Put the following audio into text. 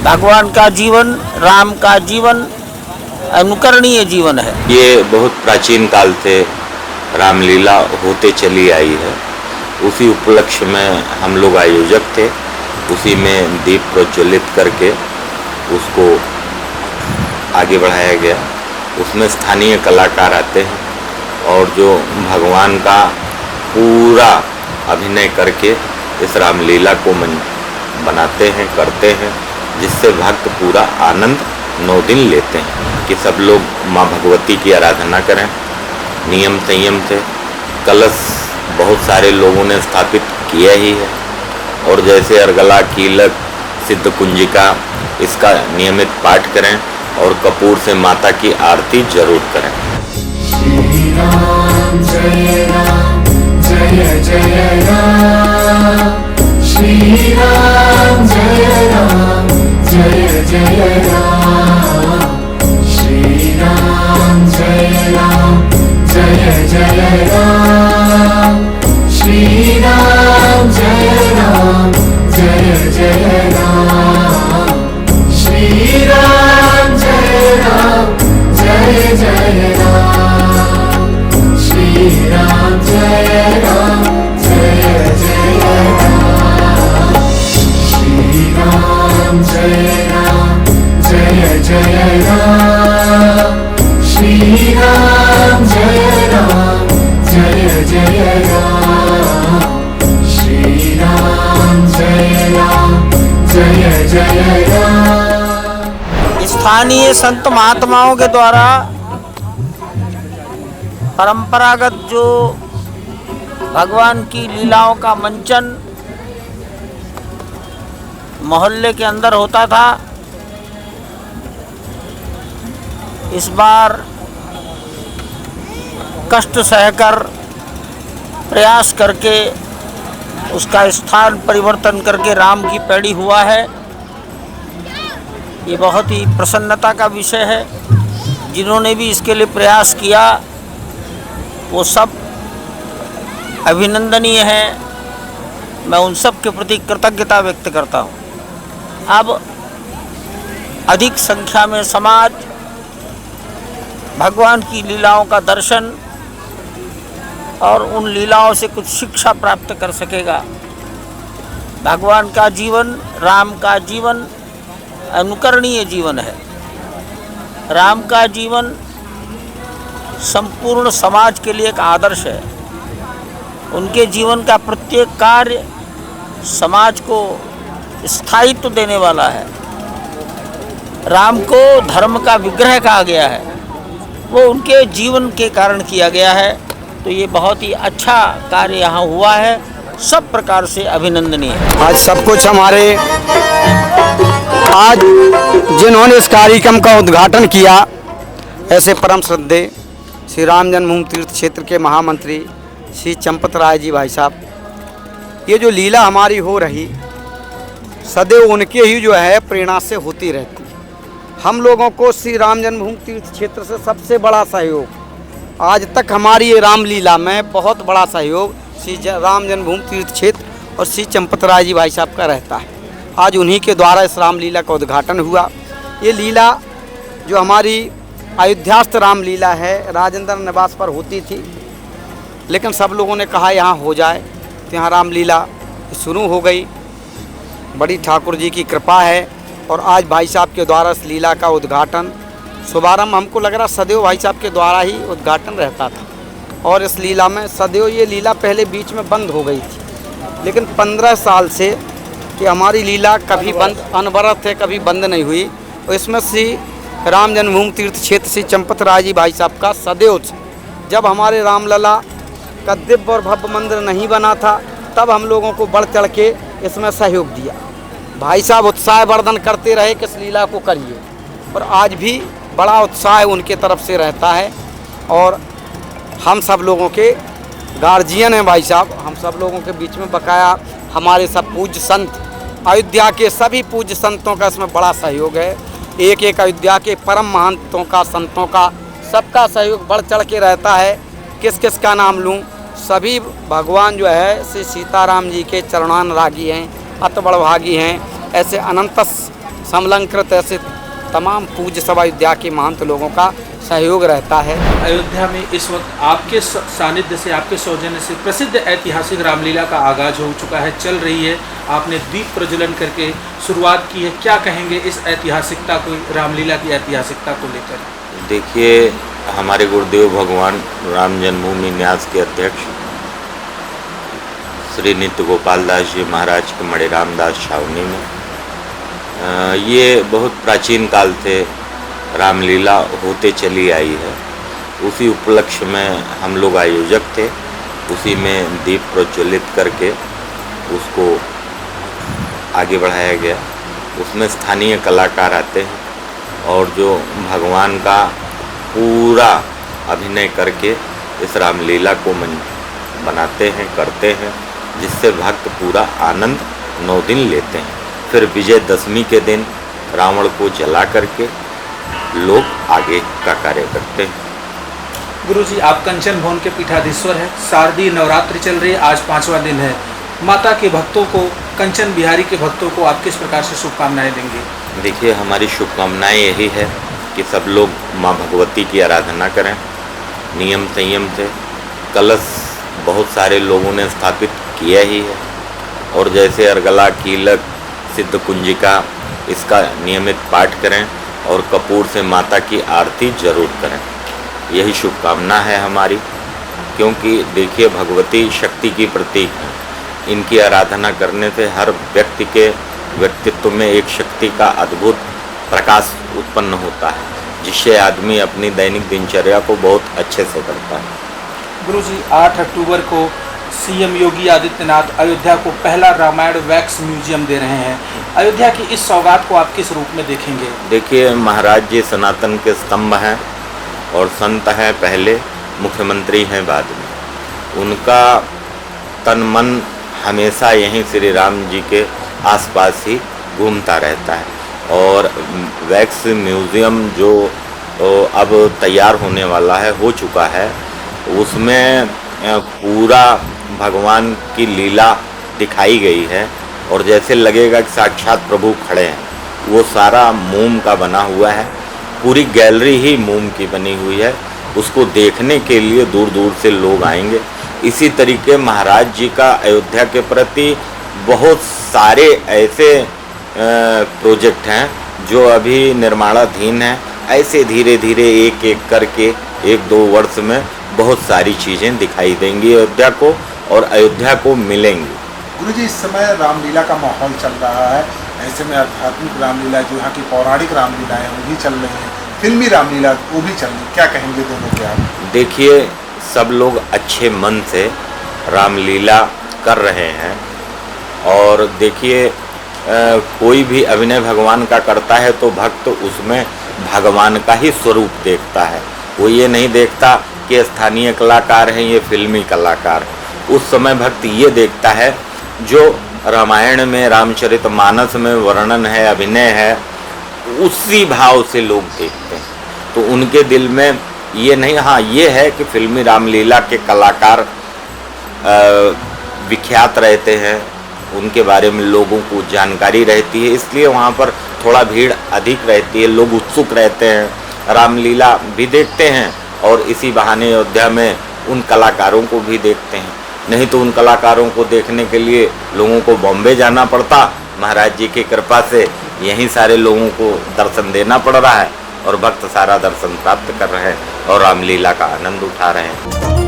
भगवान का जीवन, राम का जीवन अनुकरणीय जीवन है। ये बहुत प्राचीन काल से रामलीला होते चली आई है। उसी उपलक्ष्य में हम लोग आयोजक थे। उसी में दीप प्रज्वलित करके उसको आगे बढ़ाया गया। उसमें स्थानीय कलाकार आते हैं और जो भगवान का पूरा अभिनय करके इस रामलीला को बनाते हैं, करते हैं, जिससे भक्त पूरा आनंद 9 दिन लेते हैं कि सब लोग माँ भगवती की आराधना करें नियम संयम से। कलश बहुत सारे लोगों ने स्थापित किया ही है और जैसे अर्गला, कीलक, सिद्ध कुंजिका, इसका नियमित पाठ करें और कपूर से माता की आरती जरूर करें। श्री राम जय राम जय जय राम, श्री राम जय राम जय जय राम, श्री राम जय राम जय जय राम, श्री राम जय राम जय जय राम, श्री राम जय राम जय जय राम, श्री राम जय राम जय जय राम, श्री राम जय राम जय जय राम, श्री राम जय राम जय जय राम, श्री राम जय राम जय जय राम। स्थानीय संत महात्माओं के द्वारा परंपरागत जो भगवान की लीलाओं का मंचन मोहल्ले के अंदर होता था, इस बार कष्ट सहकर प्रयास करके उसका स्थान परिवर्तन करके राम की पैड़ी हुआ है। ये बहुत ही प्रसन्नता का विषय है। जिन्होंने भी इसके लिए प्रयास किया वो सब अभिनंदनीय है। मैं उन सब के प्रति कृतज्ञता व्यक्त करता हूँ। अब अधिक संख्या में समाज भगवान की लीलाओं का दर्शन और उन लीलाओं से कुछ शिक्षा प्राप्त कर सकेगा। भगवान का जीवन, राम का जीवन अनुकरणीय जीवन है। राम का जीवन संपूर्ण समाज के लिए एक आदर्श है। उनके जीवन का प्रत्येक कार्य समाज को स्थायित्व देने वाला है। राम को धर्म का विग्रह कहा गया है, वो उनके जीवन के कारण किया गया है। तो ये बहुत ही अच्छा कार्य यहाँ हुआ है, सब प्रकार से अभिनंदनीय है। आज सब कुछ हमारे आज जिन्होंने इस कार्यक्रम का उद्घाटन किया, ऐसे परम श्रद्धेय श्री राम जन्मभूमि तीर्थ क्षेत्र के महामंत्री श्री चंपत राय जी भाई साहब, ये जो लीला हमारी हो रही सदैव उनके ही जो है प्रेरणा से होती रहती। हम लोगों को श्री राम जन्मभूमि तीर्थ क्षेत्र से सबसे बड़ा सहयोग आज तक हमारी ये रामलीला में बहुत बड़ा सहयोग श्री राम जन्मभूमि तीर्थ क्षेत्र और श्री चंपत राय जी भाई साहब का रहता है। आज उन्हीं के द्वारा इस रामलीला का उद्घाटन हुआ। ये लीला जो हमारी अयोध्यास्थ रामलीला है, राजेंद्र निवास पर होती थी, लेकिन सब लोगों ने कहा यहाँ हो जाए, तो यहाँ रामलीला शुरू हो गई। बड़ी ठाकुर जी की कृपा है और आज भाई साहब के द्वारा इस लीला का उद्घाटन शुभारंभ हमको लग रहा सदैव भाई साहब के द्वारा ही उद्घाटन रहता था। और इस लीला में सदैव ये लीला पहले बीच में बंद हो गई थी, लेकिन 15 साल से कि हमारी लीला कभी बंद अनवरत है, कभी बंद नहीं हुई। और इसमें श्री राम जन्मभूमि तीर्थ क्षेत्र श्री चंपत राय जी भाई साहब का सदैव जब हमारे रामलला का दिव्य और भव्य मंदिर नहीं बना था, तब हम लोगों को बढ़ चढ़ के इसमें सहयोग दिया। भाई साहब उत्साह वर्धन करते रहे कि इस लीला को करिए, और आज भी बड़ा उत्साह उनके तरफ से रहता है। और हम सब लोगों के गार्जियन हैं भाई साहब, हम सब लोगों के बीच में बकाया हमारे सब पूज्य संत, अयोध्या के सभी पूज्य संतों का इसमें बड़ा सहयोग है। एक एक अयोध्या के परम महंतों का, संतों का, सबका सहयोग बढ़ चढ़ के रहता है। किस किस का नाम लूँ? सभी भगवान जो है श्री सीताराम जी के चरणानुरागी हैं, अतबड़भागी हैं। ऐसे अनंत समलंकृत ऐसे तमाम पूज्य सभा अयोध्या के महंत लोगों का सहयोग रहता है। अयोध्या में इस वक्त आपके सानिध्य से, आपके सौजन्य से प्रसिद्ध ऐतिहासिक रामलीला का आगाज हो चुका है, चल रही है। आपने दीप प्रज्वलन करके शुरुआत की है। क्या कहेंगे इस ऐतिहासिकता को, रामलीला की ऐतिहासिकता को लेकर? देखिए, हमारे गुरुदेव भगवान राम जन्मभूमि न्यास के अध्यक्ष श्री नित्य गोपाल दास जी महाराज के मणि रामदास छावनी में ये बहुत प्राचीन काल से रामलीला होते चली आई है। उसी उपलक्ष्य में हम लोग आयोजक थे। उसी में दीप प्रज्वलित करके उसको आगे बढ़ाया गया। उसमें स्थानीय कलाकार आते हैं और जो भगवान का पूरा अभिनय करके इस रामलीला को बनाते हैं, करते हैं, जिससे भक्त पूरा आनंद 9 दिन लेते हैं। फिर विजयदशमी के दिन रावण को जला करके लोग आगे का कार्य करते हैं। गुरुजी, आप कंचन भवन के पीठाधीश्वर हैं। शारदीय नवरात्रि चल रही है, आज 5वां दिन है। माता के भक्तों को, कंचन बिहारी के भक्तों को आप किस प्रकार से शुभकामनाएं देंगे? देखिए, हमारी शुभकामनाएं यही है कि सब लोग माँ भगवती की आराधना करें नियम संयम से। कलश बहुत सारे लोगों ने स्थापित किया ही है, और जैसे अर्गला, कीलक, सिद्ध कुंजिका, इसका नियमित पाठ करें और कपूर से माता की आरती जरूर करें। यही शुभकामना है हमारी, क्योंकि देखिए, भगवती शक्ति की प्रतीक है। इनकी आराधना करने से हर व्यक्ति के व्यक्तित्व में एक शक्ति का अद्भुत प्रकाश उत्पन्न होता है, जिससे आदमी अपनी दैनिक दिनचर्या को बहुत अच्छे से करता है। गुरुजी, 8 अक्टूबर को सीएम योगी आदित्यनाथ अयोध्या को पहला रामायण वैक्स म्यूजियम दे रहे हैं। अयोध्या की इस सौगात को आप किस रूप में देखेंगे? देखिए, महाराज जी सनातन के स्तंभ हैं और संत हैं पहले, मुख्यमंत्री हैं बाद में। उनका तन मन हमेशा यहीं श्री राम जी के आसपास ही घूमता रहता है। और वैक्स म्यूज़ियम जो अब तैयार होने वाला है, हो चुका है, उसमें पूरा भगवान की लीला दिखाई गई है और जैसे लगेगा कि साक्षात प्रभु खड़े हैं। वो सारा मोम का बना हुआ है, पूरी गैलरी ही मोम की बनी हुई है। उसको देखने के लिए दूर दूर से लोग आएंगे। इसी तरीके महाराज जी का अयोध्या के प्रति बहुत सारे ऐसे प्रोजेक्ट हैं जो अभी निर्माणाधीन हैं। ऐसे धीरे धीरे एक एक करके 1-2 वर्ष में बहुत सारी चीज़ें दिखाई देंगी अयोध्या को और अयोध्या को मिलेंगी। गुरुजी, इस समय रामलीला का माहौल चल रहा है। ऐसे में आध्यात्मिक रामलीला, जो यहाँ की पौराणिक रामलीलाएँ वो भी चल रही हैं, फिल्मी रामलीला वो भी चल रही है। क्या कहेंगे दोनों के आप? देखिए, सब लोग अच्छे मन से रामलीला कर रहे हैं। और देखिए, कोई भी अभिनय भगवान का करता है तो भक्त उसमें भगवान का ही स्वरूप देखता है। वो ये नहीं देखता कि स्थानीय कलाकार हैं, ये फिल्मी कलाकार हैं। उस समय भक्त ये देखता है जो रामायण में, रामचरितमानस में वर्णन है, अभिनय है, उसी भाव से लोग देखते हैं। तो उनके दिल में ये नहीं, हाँ ये है कि फिल्मी रामलीला के कलाकार विख्यात रहते हैं, उनके बारे में लोगों को जानकारी रहती है, इसलिए वहाँ पर थोड़ा भीड़ अधिक रहती है। लोग उत्सुक रहते हैं, रामलीला भी देखते हैं और इसी बहाने अयोध्या में उन कलाकारों को भी देखते हैं। नहीं तो उन कलाकारों को देखने के लिए लोगों को बॉम्बे जाना पड़ता। महाराज जी की कृपा से यहीं सारे लोगों को दर्शन देना पड़ रहा है और भक्त सारा दर्शन प्राप्त कर रहे हैं और रामलीला का आनंद उठा रहे हैं।